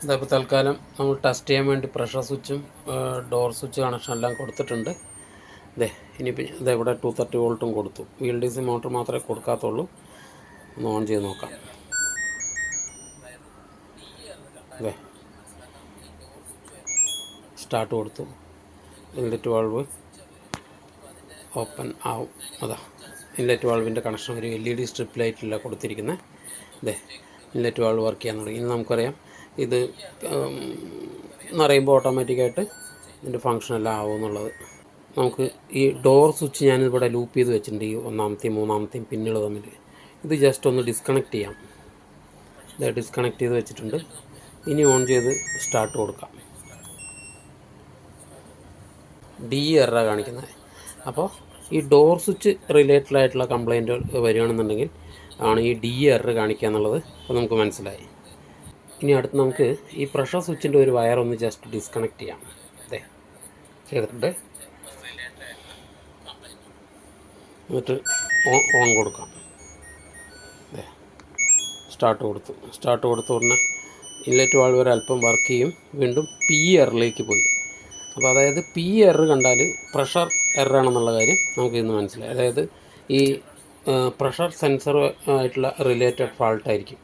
ഇതപ്പോൾ തൽക്കാലം നമ്മൾ ടെസ്റ്റ് ചെയ്യാൻ വേണ്ടി പ്രഷർ സ്വിച്ചും ഡോർ സ്വിച്ച് കണക്ഷൻ എല്ലാം കൊടുത്തിട്ടുണ്ട്. ഇനിയിപ്പോൾ ഇതെവിടെ 230 വോൾട്ടും കൊടുത്തു. VLDC മോട്ടർ മാത്രമേ കൊടുക്കാത്തുള്ളൂ. ഒന്ന് ഓൺ ചെയ്ത് നോക്കാം. സ്റ്റാർട്ട് കൊടുത്തു. ഇൻലെറ്റ് വാൾവ് ഓപ്പൺ ആവും. ഇൻലെറ്റ് വാൾവിൻ്റെ കണക്ഷൻ ഒരു LED സ്ട്രിപ്പ് ലൈറ്റില്ല കൊടുത്തിരിക്കുന്നത്. ഇൻലെറ്റ് വാൾവ് വർക്ക് ചെയ്യാൻ തുടങ്ങി. ഇനി നമുക്കറിയാം ഇത് നിറയുമ്പോൾ ഓട്ടോമാറ്റിക്കായിട്ട് ഇതിൻ്റെ ഫങ്ഷൻ എല്ലാം ആവും എന്നുള്ളത്. നമുക്ക് ഈ ഡോർ സ്വിച്ച് ഞാനിവിടെ ലൂപ്പ് ചെയ്ത് വെച്ചിട്ടുണ്ട്, ഈ ഒന്നാമത്തെയും മൂന്നാമത്തെയും പിന്നുകൾ തമ്മിൽ. ഇത് ജസ്റ്റ് ഒന്ന് ഡിസ്കണക്ട് ചെയ്യാം. ഇത് ഡിസ്കണക്ട് ചെയ്ത് വെച്ചിട്ടുണ്ട്. ഇനി ഓൺ ചെയ്ത് സ്റ്റാർട്ട് കൊടുക്കാം. ഡി എററാണ് കാണിക്കുന്നത്. അപ്പോൾ ഈ ഡോർ സ്വിച്ച് റിലേറ്റഡ് ആയിട്ടുള്ള കംപ്ലൈൻറ്റ് വരികയാണെന്നുണ്ടെങ്കിൽ ആണ് ഈ ഡി എറർ കാണിക്കുക എന്നുള്ളത് അപ്പോൾ നമുക്ക് മനസ്സിലായി. ഇനി അടുത്ത് നമുക്ക് ഈ പ്രഷർ സ്വിച്ചിൻ്റെ ഒരു വയർ ഒന്ന് ജസ്റ്റ് ഡിസ്കണക്ട് ചെയ്യാം. ചെയ്തിട്ടുണ്ട്. എന്നിട്ട് ഓൺ കൊടുക്കാം. സ്റ്റാർട്ട് കൊടുത്തു ഉടനെ ഇൻലെറ്റ് വാൾവ് ഒരു അല്പം വർക്ക് ചെയ്യും. വീണ്ടും പി എറിലേക്ക് പോയി. അപ്പോൾ അതായത് പി എറർ കണ്ടാൽ പ്രഷർ എററാണെന്നുള്ള കാര്യം നമുക്ക് ഇന്ന് മനസ്സിലായി. അതായത് ഈ പ്രഷർ സെൻസർ ആയിട്ടുള്ള റിലേറ്റഡ് ഫാൾട്ടായിരിക്കും.